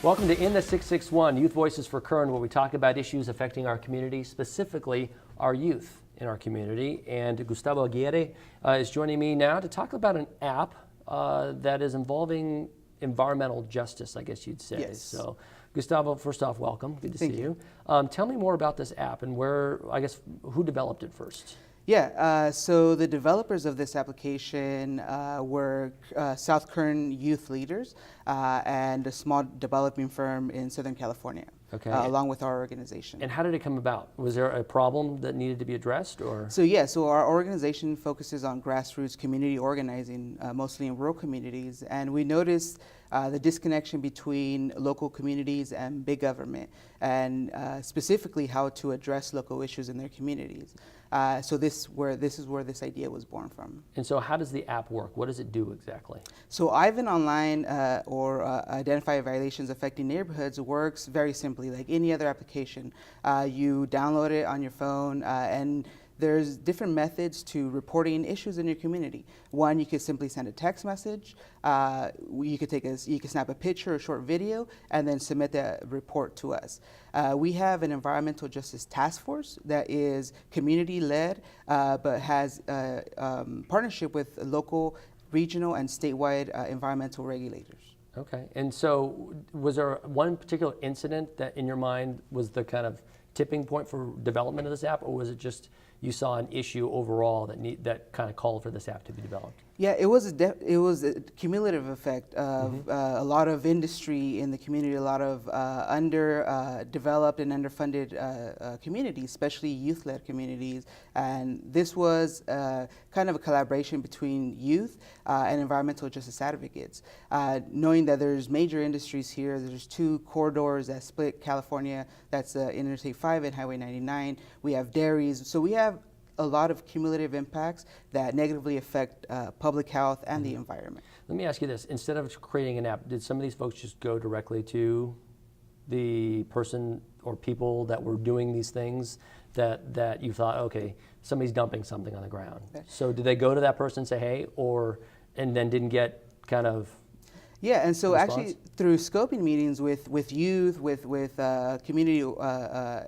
Welcome to In the 661, Youth Voices for Kern, where we talk about issues affecting our community, specifically our youth in our community. And Gustaveo Aguirre is joining me now to talk about an app that is involving environmental justice, I guess you'd say. Yes. So, Gustavo, first off, welcome. Good to Thank see you. you. Tell me more about this app and who developed it first? Yeah, so the developers of this application were South Kern youth leaders and a small developing firm in Southern California, along with our organization. And how did it come about? Was there a problem that needed to be addressed, or? So our organization focuses on grassroots community organizing, mostly in rural communities, and we noticed the disconnection between local communities and big government, and specifically how to address local issues in their communities. So this is where this idea was born from. And so how does the app work? What does it do exactly? So Ivan Online, or Identify Violations Affecting Neighborhoods, works very simply like any other application. You download it on your phone, and there's different methods to reporting issues in your community. One, you could simply send a text message. You could snap a picture or short video and then submit that report to us. We have an environmental justice task force that is community-led, but has partnership with local, regional, and statewide environmental regulators. Okay, and so was there one particular incident that in your mind was the kind of tipping point for development of this app, or was it just you saw an issue overall that kind of called for this app to be developed? Yeah, it was a cumulative effect of a lot of industry in the community, a lot of underdeveloped and underfunded communities, especially youth-led communities. And this was kind of a collaboration between youth and environmental justice advocates. Knowing that there's major industries here, there's two corridors that split California, that's Interstate 5 and Highway 99. We have dairies, so we have a lot of cumulative impacts that negatively affect public health and the environment. Let me ask you this. Instead of creating an app, did some of these folks just go directly to the person or people that were doing these things that you thought, okay, somebody's dumping something on the ground? Okay. So did they go to that person and say, hey, and then didn't get kind of Yeah, and so response? Actually through scoping meetings with youth, with community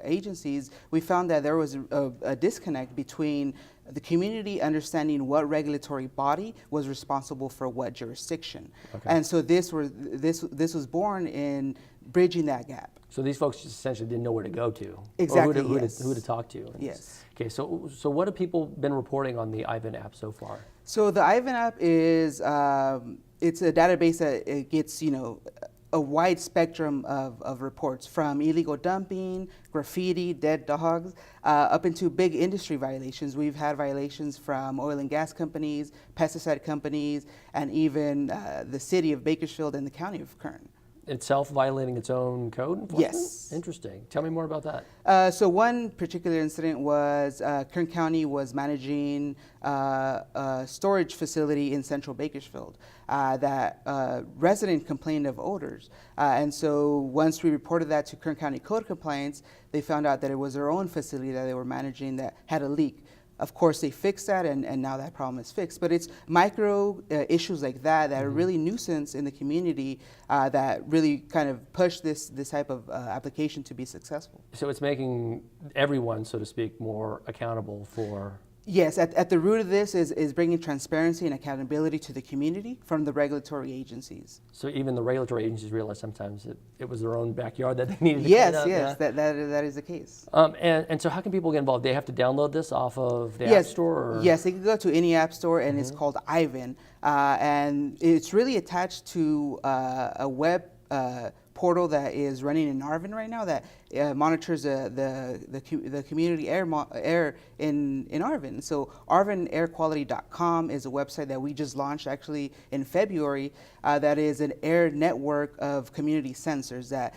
agencies, we found that there was a disconnect between the community understanding what regulatory body was responsible for what jurisdiction. Okay. And so this was born in bridging that gap. So these folks just essentially didn't know where to go to. Exactly, or who to talk to. Yes. Okay, so what have people been reporting on the Ivan app so far? So the Ivan app is it's a database that it gets a wide spectrum of reports, from illegal dumping, graffiti, dead dogs, up into big industry violations. We've had violations from oil and gas companies, pesticide companies, and even the city of Bakersfield and the county of Kern. Itself violating its own code enforcement? Yes. Interesting. Tell me more about that. So one particular incident was Kern County was managing a storage facility in central Bakersfield that resident complained of odors. And so once we reported that to Kern County Code Compliance, they found out that it was their own facility that they were managing that had a leak. Of course, they fixed that, and now that problem is fixed. But it's micro issues like that are really nuisance in the community that really kind of push this type of application to be successful. So it's making everyone, so to speak, more accountable for... Yes, at the root of this is bringing transparency and accountability to the community from the regulatory agencies. So even the regulatory agencies realize sometimes it was their own backyard that they needed to clean up? Yes, that is the case. And so how can people get involved? They have to download this off of the App Store? Or? Yes, they can go to any app store, and it's called Ivan. And it's really attached to a web portal that is running in Arvin right now that monitors the community air in Arvin. So arvinairquality.com is a website that we just launched actually in February that is an air network of community sensors that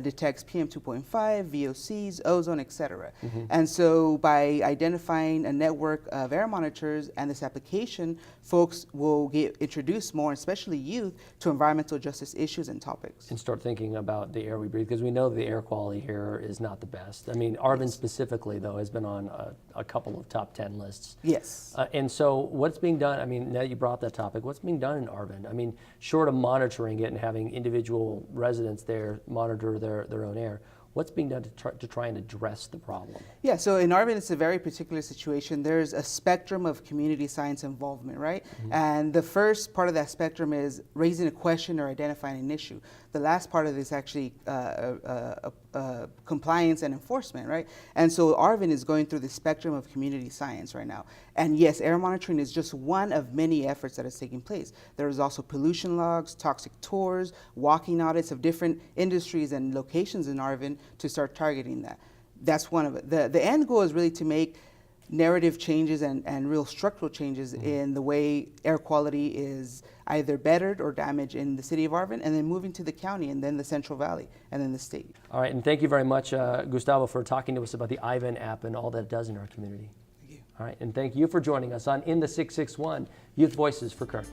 detects PM 2.5, VOCs, ozone, etc. And so by identifying a network of air monitors and this application, folks will get introduced more, especially youth, to environmental justice issues and topics. And start thinking about the air we breathe, because we know the air quality here is not the best. I mean, Arvin specifically, though, has been on a couple of top 10 lists. Yes. And so what's being done, I mean, now that you brought that topic, what's being done in Arvin? I mean, short of monitoring it and having individual residents there monitor their own air, what's being done to try and address the problem? Yeah, so in Arvin, it's a very particular situation. There's a spectrum of community science involvement, right? And the first part of that spectrum is raising a question or identifying an issue. The last part of it is actually compliance and enforcement, right? And so Arvin is going through the spectrum of community science right now. And yes, air monitoring is just one of many efforts that is taking place. There is also pollution logs, toxic tours, walking audits of different industries and locations in Arvin to start targeting that. That's one of it. The end goal is really to make narrative changes and real structural changes in the way air quality is either bettered or damaged in the city of Arvin, and then moving to the county, and then the Central Valley, and then the state. All right, and thank you very much, Gustavo, for talking to us about the Ivan app and all that it does in our community. Thank you. All right, and thank you for joining us on In the 661, Youth Voices for Kern.